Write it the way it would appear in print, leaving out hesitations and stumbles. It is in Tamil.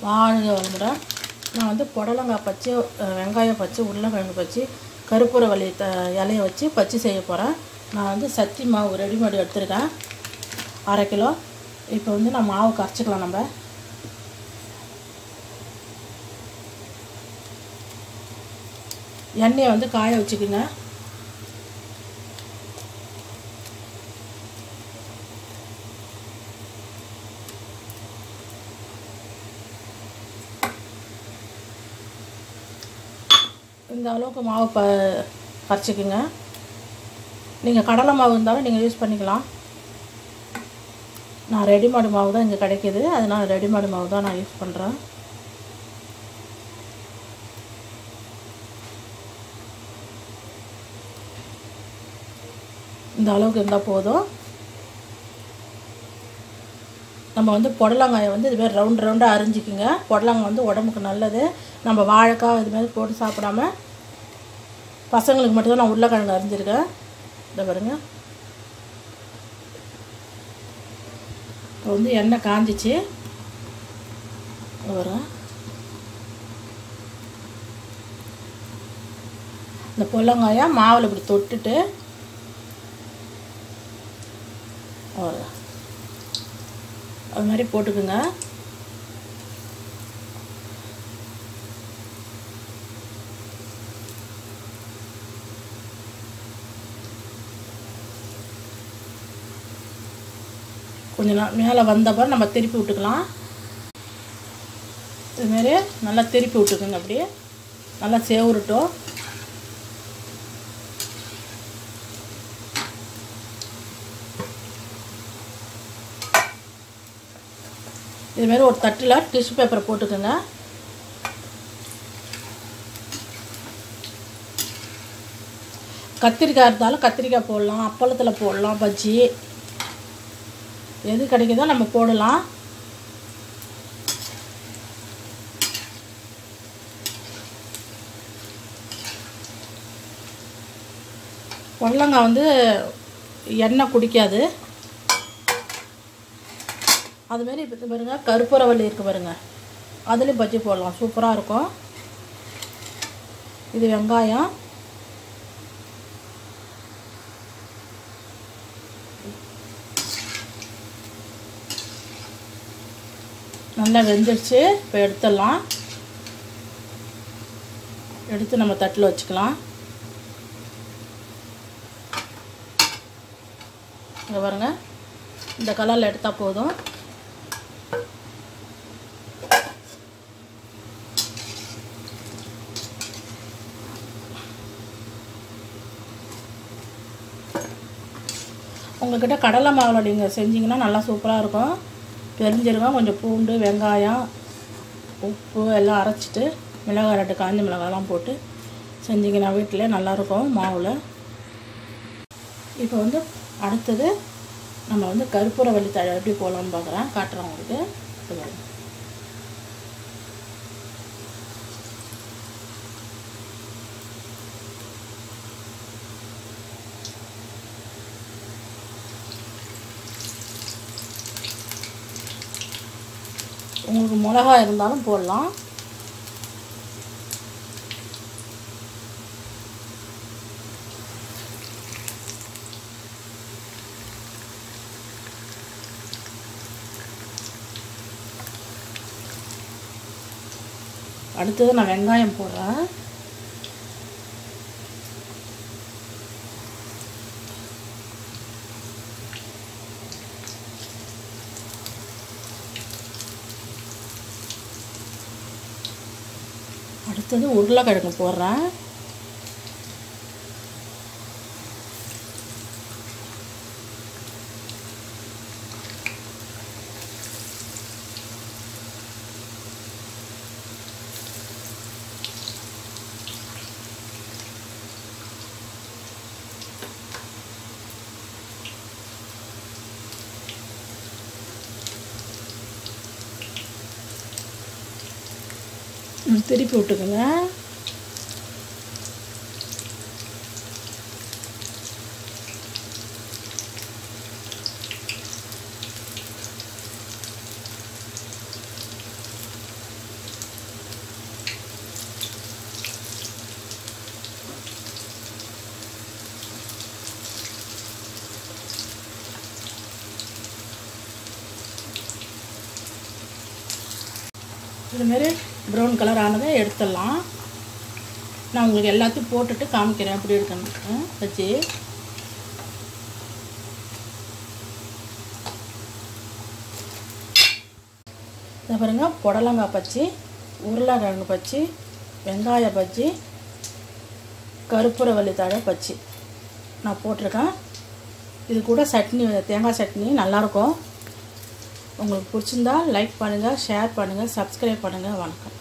வாழ்க வளமுடன். நான் வந்து புடலங்காய் பச்சி, வெங்காயம் பச்சி, உருளைக்கிழங்கு பச்சி, கருப்பூரவள்ளி இலையை வச்சு பச்சி செய்ய போகிறேன். நான் வந்து சத்தி மாவு ரெடிமேடு எடுத்துருக்கேன், 1/2 கிலோ. இப்போ வந்து நான் மாவு கரைச்சிக்கலாம். நம்ம எண்ணெயை வந்து காய வச்சுக்குங்க. இந்த அளவுக்கு மாவு கரைச்சிக்குங்க. நீங்கள் கடலை மாவு இருந்தாலும் நீங்கள் யூஸ் பண்ணிக்கலாம். நான் ரெடிமேடு மாவு தான் இங்கே கிடைக்கிது, அதனால் ரெடிமேடு மாவு தான் நான் யூஸ் பண்ணுறேன். இந்த அளவுக்கு இருந்தால் போதும். நம்ம வந்து புடலங்காயை வந்து இதுமாதிரி ரவுண்டாக அரிஞ்சிக்குங்க. புடலங்காய் வந்து உடம்புக்கு நல்லது. நம்ம வாழைக்காய் இதுமாதிரி போட்டு சாப்பிடாம பசங்களுக்கு மட்டும்தான் நான் உருளைக்கிழங்கு அரிஞ்சிருக்கேன். இதை பாருங்க. இப்போ வந்து எண்ணெய் காஞ்சிச்சு. வரும் இந்த புடலங்காயை மாவில் இப்படி தொட்டுட்டு அது மாதிரி போட்டுக்குங்க. கொஞ்சம் மேலே வந்தப்போ நம்ம திருப்பி விட்டுக்கலாம். இதுமாரி நல்லா திருப்பி விட்டுக்குங்க. அப்படியே நல்லா சேவுருட்டும். இதுமாரி ஒரு தட்டில் டிஷ்யூ பேப்பரை போட்டுக்கோங்க. கத்திரிக்காய் இருந்தாலும் கத்திரிக்காய் போடலாம், அப்பளத்தில் போடலாம், பஜ்ஜி எது கிடைக்குதோ நம்ம போடலாம். புடலங்காய் வந்து எண்ணெய் குடிக்காது. அதுமாரி இப்போ பாருங்க, கருப்பூரவள்ளி இருக்குது பாருங்கள், அதுலேயும் பஜ்ஜி போடலாம், சூப்பராக இருக்கும். இது வெங்காயம், நல்லா வெந்துடுச்சு. இப்போ எடுத்துடலாம். எடுத்து நம்ம தட்டில் வச்சுக்கலாம். இங்கே பாருங்க, இந்த கலரில் எடுத்தால் போதும். உங்கள்கிட்ட கடலை மாவில் நீங்கள் செஞ்சிங்கன்னா நல்லா சூப்பராக இருக்கும். பெருஞ்சீரகம், கொஞ்சம் பூண்டு, வெங்காயம், உப்பு எல்லாம் அரைச்சிட்டு மிளகாய் 2 காஞ்ச மிளகாயெல்லாம் போட்டு செஞ்சிங்கன்னா வீட்டிலே நல்லாயிருக்கும் மாவில். இப்போ வந்து அடுத்தது நம்ம வந்து கருப்பூரவள்ளி தழை எப்படி போடலான்னு காட்டுறேன் உங்களுக்கு. உங்களுக்கு மிளகாய் இருந்தாலும் போடலாம். அடுத்தது நான் வெங்காயம் போடுறேன். அடுத்தது உருளைக்கிழங்கு போடுறேன். திருப்பி விட்டுக்குங்க. இதுமாரி ப்ரௌன் கலர் ஆனதை எடுத்துடலாம். நான் உங்களுக்கு எல்லாத்தையும் போட்டுட்டு காமிக்கிறேன் எப்படி எடுக்கணும் பஜ்ஜி. இதை பாருங்க, புடலங்காய் பஜ்ஜி, உருளைக்கிழங்கு பஜ்ஜி, வெங்காய பஜ்ஜி, கருப்புரவள்ளி தழை பஜ்ஜி நான் போட்டிருக்கேன். இது கூட சட்னி, தேங்காய் சட்னி நல்லாயிருக்கும். உங்களுக்கு பிடிச்சிருந்தா லைக் பண்ணுங்கள், ஷேர் பண்ணுங்கள், சப்ஸ்கிரைப் பண்ணுங்கள். வணக்கம்.